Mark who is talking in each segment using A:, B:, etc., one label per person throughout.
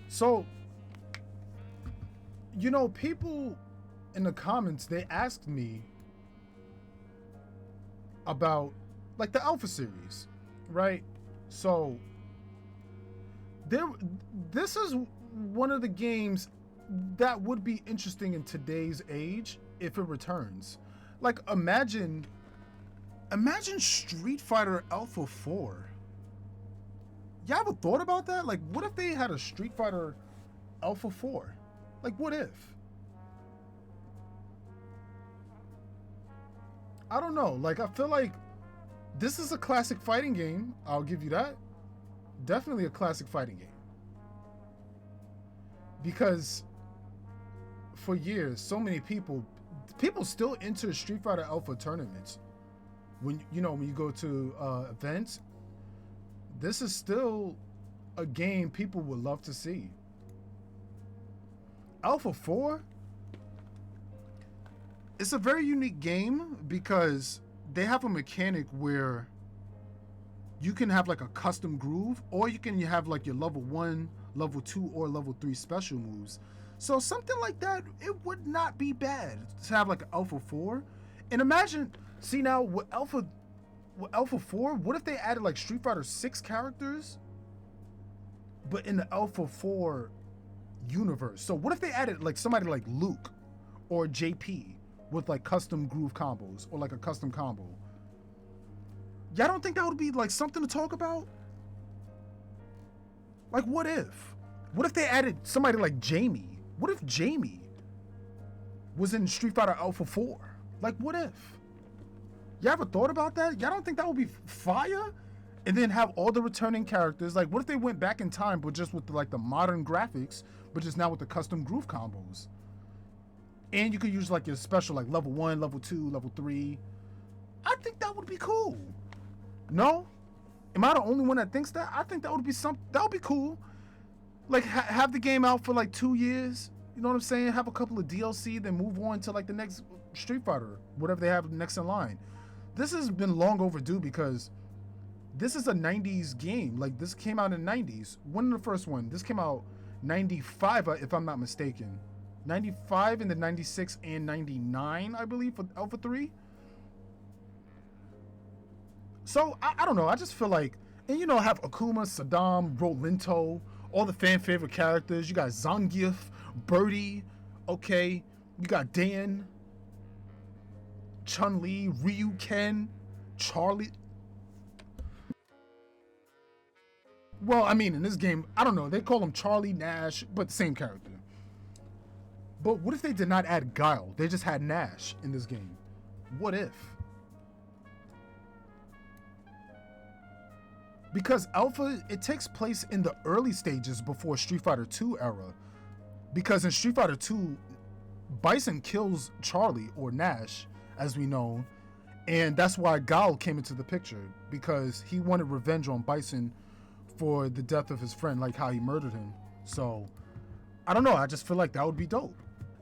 A: So, people in the comments, they asked me about like the Alpha series, right? So, there this is one of the games that would be interesting in today's age if it returns. Like imagine Street Fighter Alpha 4. You ever thought about that? Like, what if they had a Street Fighter Alpha 4? Like, what if? I don't know. Like, I feel like this is a classic fighting game. I'll give you that. Definitely a classic fighting game. Because for years, so many people still enter Street Fighter Alpha tournaments. When you go to events, this is still a game people would love to see. Alpha 4, it's a very unique game because they have a mechanic where you can have like a custom groove, or you can have like your level 1, level 2, or level 3 special moves. So something like that, it would not be bad to have like an Alpha 4. And imagine, see now with Alpha 4, what if they added like Street Fighter 6 characters, but in the Alpha 4 universe? So what if they added like somebody like Luke or JP with like custom groove combos or like a custom combo? Y'all don't think that would be like something to talk about? Like, what if? What if they added somebody like Jamie? What if Jamie was in Street Fighter Alpha 4? Like, what if? Y'all ever thought about that? Y'all don't think that would be fire? And then have all the returning characters. Like, what if they went back in time, but just with like the modern graphics, but just now with the custom groove combos? And you could use like your special, like level 1, level 2, level 3. I think that would be cool. No? Am I the only one that thinks that? I think that would be cool. Like, have the game out for like 2 years. You know what I'm saying? Have a couple of DLC, then move on to like the next Street Fighter, whatever they have next in line. This has been long overdue because this is a 90s game. Like, this came out in the 90s. When the first one? This came out 95, if I'm not mistaken. 95 and then 96 and 99, I believe, for Alpha 3. So, I don't know. I just feel like, and have Akuma, Saddam, Rolinto, all the fan favorite characters. You got Zangief, Birdie, okay. You got Dan, Chun-Li, Ryu, Ken, Charlie. Well, I mean, in this game, I don't know. They call him Charlie, Nash, but same character. But what if they did not add Guile? They just had Nash in this game. What if? Because Alpha, it takes place in the early stages before Street Fighter 2 era. Because in Street Fighter 2, Bison kills Charlie, or Nash, as we know. And that's why Guile came into the picture. Because he wanted revenge on Bison for the death of his friend, like how he murdered him. So, I don't know, I just feel like that would be dope.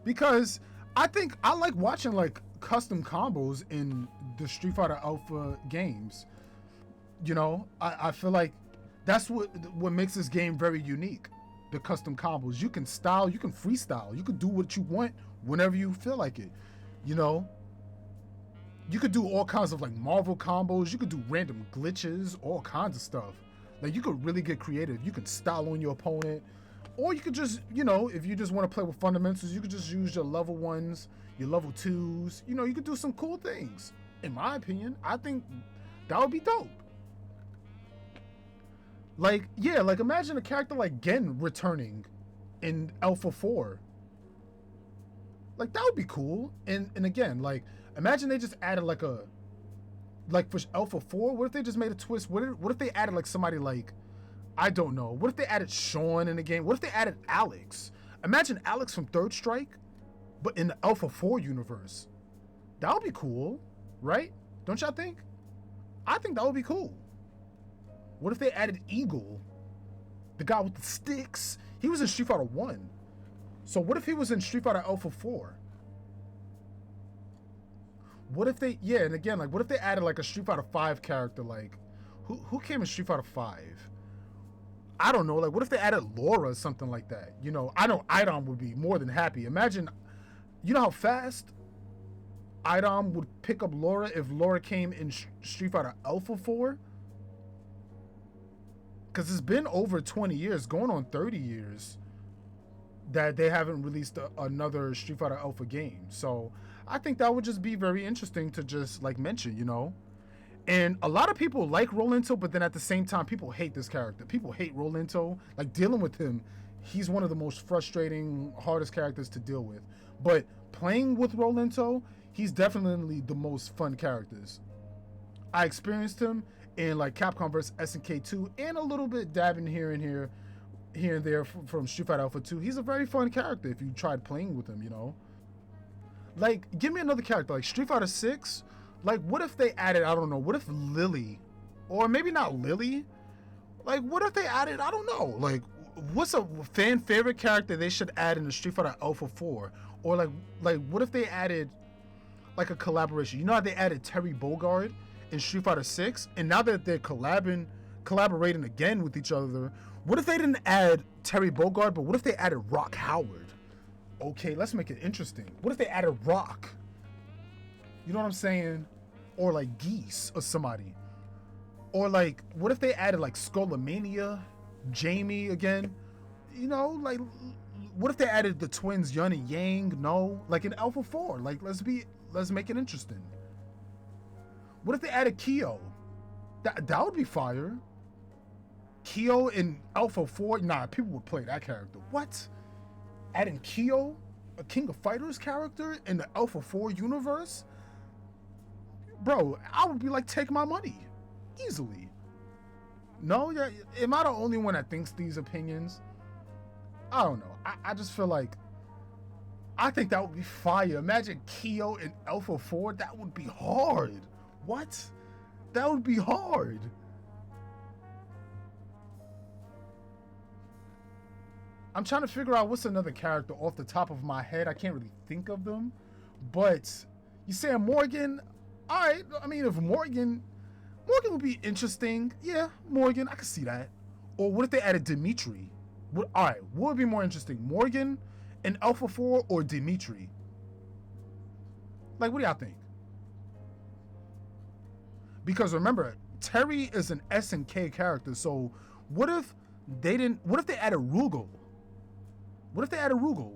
A: Because I think I like watching like custom combos in the Street Fighter Alpha games. I feel like that's what makes this game very unique. The custom combos. You can style, you can freestyle, you can do what you want whenever you feel like it. You could do all kinds of like Marvel combos, you could do random glitches, all kinds of stuff. Like, you could really get creative. You can style on your opponent. Or you could just, if you just want to play with fundamentals, you could just use your level 1s, your level 2s. You could do some cool things. In my opinion, I think that would be dope. Like, yeah, like imagine a character like Gen returning in Alpha 4. Like, that would be cool. And again, like, imagine they just added like for Alpha 4, what if they just made a twist? What if they added like somebody like, I don't know. What if they added Sean in the game? What if they added Alex? Imagine Alex from Third Strike, but in the Alpha 4 universe. That would be cool, right? Don't y'all think? I think that would be cool. What if they added Eagle? The guy with the sticks. He was in Street Fighter 1. So what if he was in Street Fighter Alpha 4? What if they, yeah, and again, like, what if they added like a Street Fighter 5 character? Like, who came in Street Fighter 5? I don't know, like what if they added Laura or something like that? You know Idom would be more than happy. Imagine, you know how fast Idom would pick up Laura if Laura came in Street Fighter Alpha 4? Because it's been over 20 years, going on 30 years, that they haven't released another Street Fighter Alpha game. So I think that would just be very interesting to just like mention, you know? And a lot of people like Rolento, but then at the same time, people hate this character. People hate Rolento. Like, dealing with him, he's one of the most frustrating, hardest characters to deal with. But playing with Rolento, he's definitely the most fun characters. I experienced him in like Capcom vs SNK 2 and a little bit dabbing here and there from Street Fighter Alpha 2. He's a very fun character if you tried playing with him, you know? Like, give me another character, like Street Fighter 6. Like, what if they added, I don't know, what if Lily, or maybe not Lily, like, what if they added, I don't know, like, what's a fan favorite character they should add in the Street Fighter Alpha 4? Or like what if they added, like, a collaboration? You know how they added Terry Bogard in Street Fighter 6? And now that they're collaborating again with each other, what if they didn't add Terry Bogard, but what if they added Rock Howard? Okay, let's make it interesting. What if they added Rock? You know what I'm saying? Or like Geese or somebody. Or like, what if they added like Skullomania, Jamie again? You know, like, what if they added the twins Yun and Yang? No, like in Alpha 4. Like, let's make it interesting. What if they added Kyo? That would be fire. Kyo in Alpha 4? Nah, people would play that character. What? Adding Kyo, a King of Fighters character in the Alpha 4 universe? Bro, I would be like, take my money. Easily. No? Yeah, am I the only one that thinks these opinions? I don't know. I just feel like, I think that would be fire. Imagine Kyo in Alpha 4. That would be hard. What? That would be hard. I'm trying to figure out what's another character off the top of my head. I can't really think of them. But you say Morgan? All right. I mean, if Morgan would be interesting. Yeah, Morgan. I could see that. Or what if they added Dimitri? All right. What would be more interesting? Morgan in Alpha 4 or Dimitri? Like, what do y'all think? Because remember, Terry is an SNK character. So what if they added Rugal? What if they added Rugal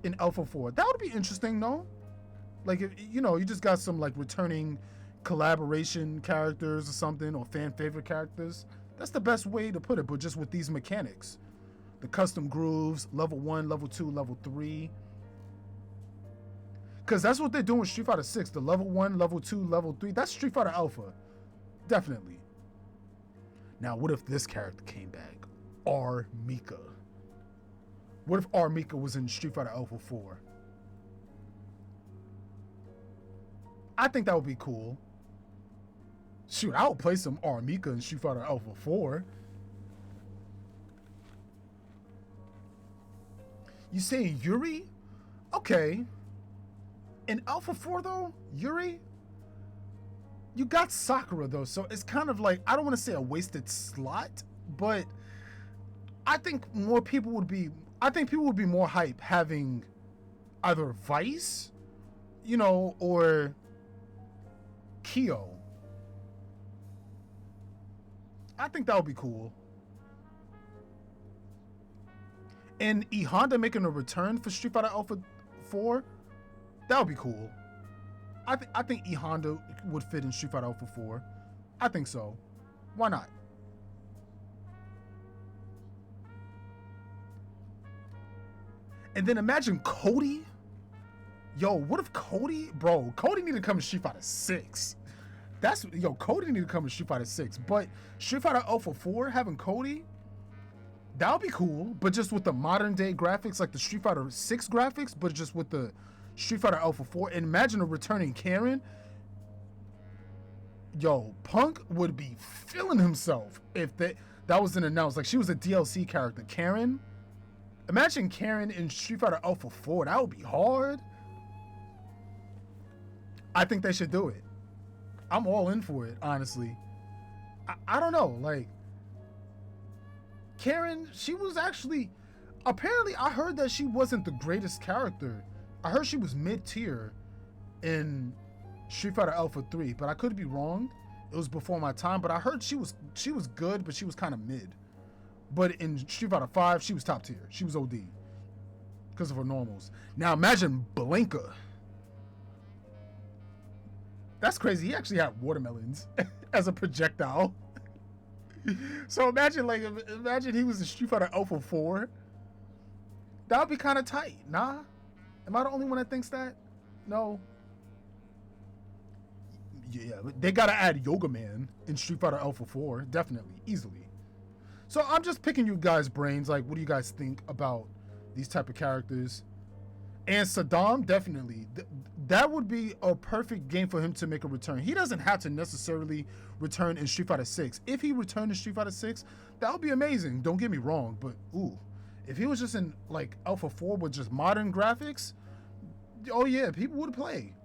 A: in Alpha 4? That would be interesting, no? Like, if, you know, you just got some, like, returning collaboration characters or something, or fan favorite characters. That's the best way to put it, but just with these mechanics. The custom grooves, level 1, level 2, level 3. Because that's what they're doing with Street Fighter 6. The level 1, level 2, level 3. That's Street Fighter Alpha. Definitely. Now, what if this character came back? R. Mika. What if R. Mika was in Street Fighter Alpha 4? I think that would be cool. Shoot, I would play some R. Mika in Street Fighter Alpha 4. You say Yuri? Okay. In Alpha 4, though, Yuri? You got Sakura, though, so it's kind of like, I don't want to say a wasted slot, but I think people would be more hype having either Vice, you know, or Kyo. I think that would be cool. And E Honda making a return for Street Fighter Alpha 4, that would be cool. I think E Honda would fit in Street Fighter Alpha 4. I think so. Why not? And then imagine Cody. Yo, what if Cody? Bro, Cody need to come to Street Fighter 6. Cody need to come to Street Fighter 6. But Street Fighter Alpha 4, having Cody, that would be cool. But just with the modern day graphics, like the Street Fighter 6 graphics, but just with the Street Fighter Alpha 4. And imagine a returning Karen. Yo, Punk would be feeling himself if that was an announced. Like, she was a DLC character. Karen. Imagine Karen in Street Fighter Alpha 4. That would be hard. I think they should do it. I'm all in for it, honestly. I don't know. Like, Karen, she was actually, apparently I heard that she wasn't the greatest character. I heard she was mid-tier in Street Fighter Alpha 3, but I could be wrong. It was before my time, but I heard she was good, but she was kind of mid. But in Street Fighter 5, she was top tier. She was OD because of her normals. Now imagine Blanka. That's crazy. He actually had watermelons as a projectile. So imagine he was in Street Fighter Alpha 4. That would be kind of tight. Nah? Am I the only one that thinks that? No. Yeah, they gotta add Yoga Man in Street Fighter Alpha 4. Definitely. Easily. So I'm just picking you guys' brains. Like, what do you guys think about these type of characters? And Sodom, definitely. That would be a perfect game for him to make a return. He doesn't have to necessarily return in Street Fighter 6. If he returned in Street Fighter 6, that would be amazing. Don't get me wrong. But, ooh. If he was just in, like, Alpha 4 with just modern graphics, oh, yeah, people would play.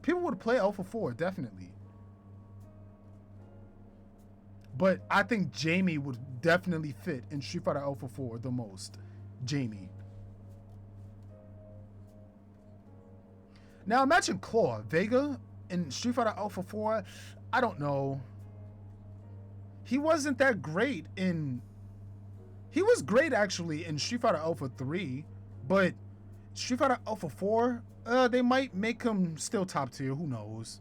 A: People would play Alpha 4, definitely. But I think Jamie would definitely fit in Street Fighter Alpha 4 the most. Jamie. Now imagine Claw Vega in Street Fighter Alpha 4. I don't know. He wasn't that great in... He was great actually in Street Fighter Alpha 3, but Street Fighter Alpha 4, they might make him still top tier. Who knows?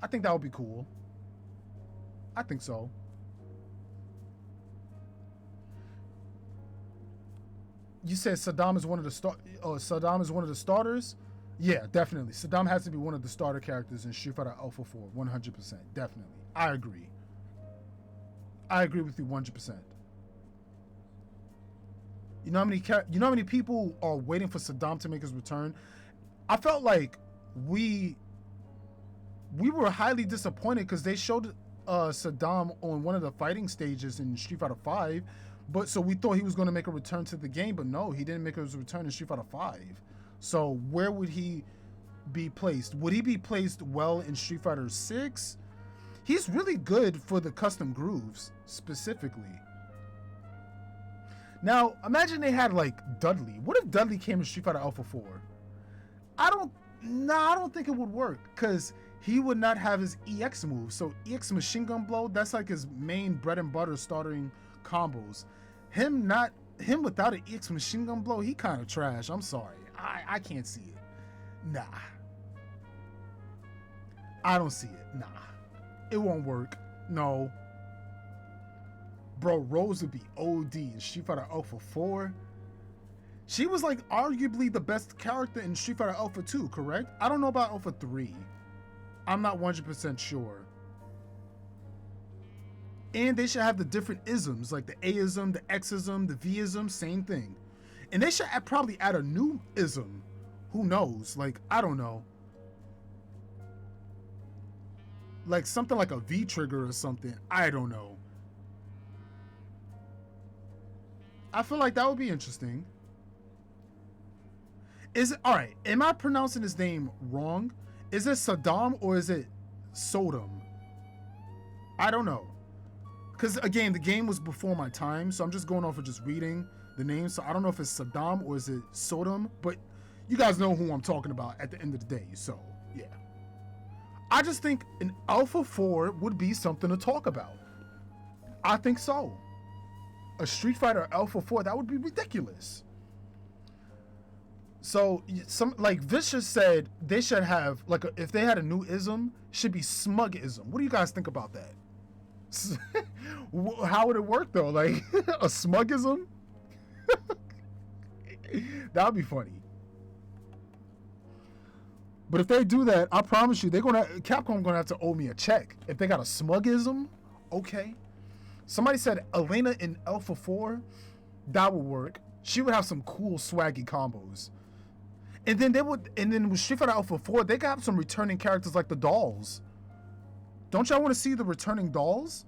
A: I think that would be cool. I think so. You said Saddam is one of the starters? Yeah, definitely. Saddam has to be one of the starter characters in Street Fighter Alpha 4, 100%. Definitely. I agree. I agree with you 100%. You know how many people are waiting for Saddam to make his return? I felt like we were highly disappointed because they showed Saddam on one of the fighting stages in Street Fighter 5, but so we thought he was going to make a return to the game, but no, he didn't make his return in Street Fighter 5. So where would he be placed? Would he be placed well in Street Fighter 6? He's really good for the custom grooves, specifically. Now, imagine they had, like, Dudley. What if Dudley came in Street Fighter Alpha 4? I don't think it would work, because he would not have his EX move. So EX Machine Gun Blow, that's like his main bread and butter starting combos. Him without an EX Machine Gun Blow, he kind of trash. I'm sorry. I can't see it. Nah. I don't see it. Nah. It won't work. No. Bro, Rose would be OD in Street Fighter Alpha 4. She was like arguably the best character in Street Fighter Alpha 2, correct? I don't know about Alpha 3. I'm not 100% sure. And they should have the different isms, like the A-ism, the X-ism, the V-ism, same thing. And they should probably add a new ism. Who knows? Like, I don't know. Like something like a V-trigger or something. I don't know. I feel like that would be interesting. Alright, am I pronouncing his name wrong? Is it Saddam or is it Sodom? I don't know. Because again, the game was before my time, so I'm just going off of just reading the name. So I don't know if it's Saddam or is it Sodom, but you guys know who I'm talking about at the end of the day. So yeah, I just think an Alpha 4 would be something to talk about. I think so. A Street Fighter Alpha 4, that would be ridiculous. So like Vicious said, they should have like if they had a new ism, should be SMUG-ism. What do you guys think about that? How would it work though? Like a SMUG-ism? That would be funny. But if they do that, I promise you, Capcom gonna have to owe me a check. If they got a SMUG-ism, okay. Somebody said Elena in Alpha 4, that would work. She would have some cool swaggy combos. And then with Street Fighter Alpha 4, they got some returning characters like the dolls. Don't y'all want to see the returning dolls?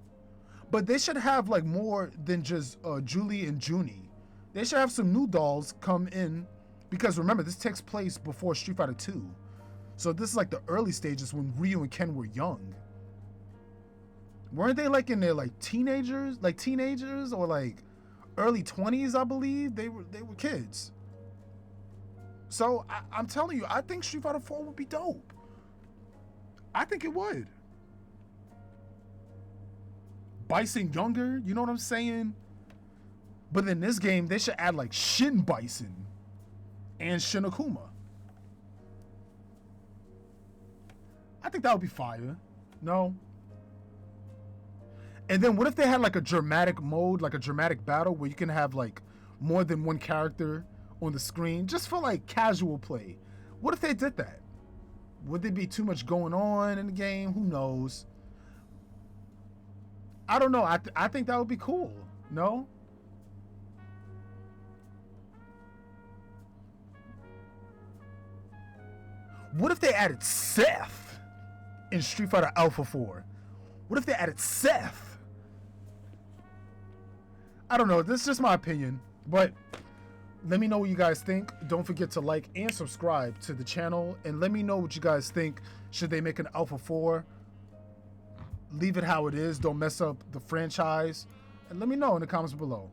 A: But they should have like more than just Julie and Junie. They should have some new dolls come in, because remember, this takes place before Street Fighter 2. So this is like the early stages when Ryu and Ken were young. Weren't they like in their like teenagers or like early 20s, I believe. They were kids. So I'm telling you, I think Street Fighter 4 would be dope. I think it would. Bison younger, you know what I'm saying? But in this game, they should add like Shin Bison and Shin Akuma. I think that would be fire. No? And then what if they had like a dramatic mode, like a dramatic battle where you can have like more than one character on the screen just for like casual play? What if they did that? Would there be too much going on in the game? Who knows? I don't know. I think that would be cool. No? What if they added Seth in Street Fighter Alpha 4? What if they added Seth? I don't know. This is just my opinion. But let me know what you guys think. Don't forget to like and subscribe to the channel. And let me know what you guys think. Should they make an Alpha 4? Leave it how it is. Don't mess up the franchise. And let me know in the comments below.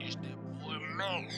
B: It's that boy, man.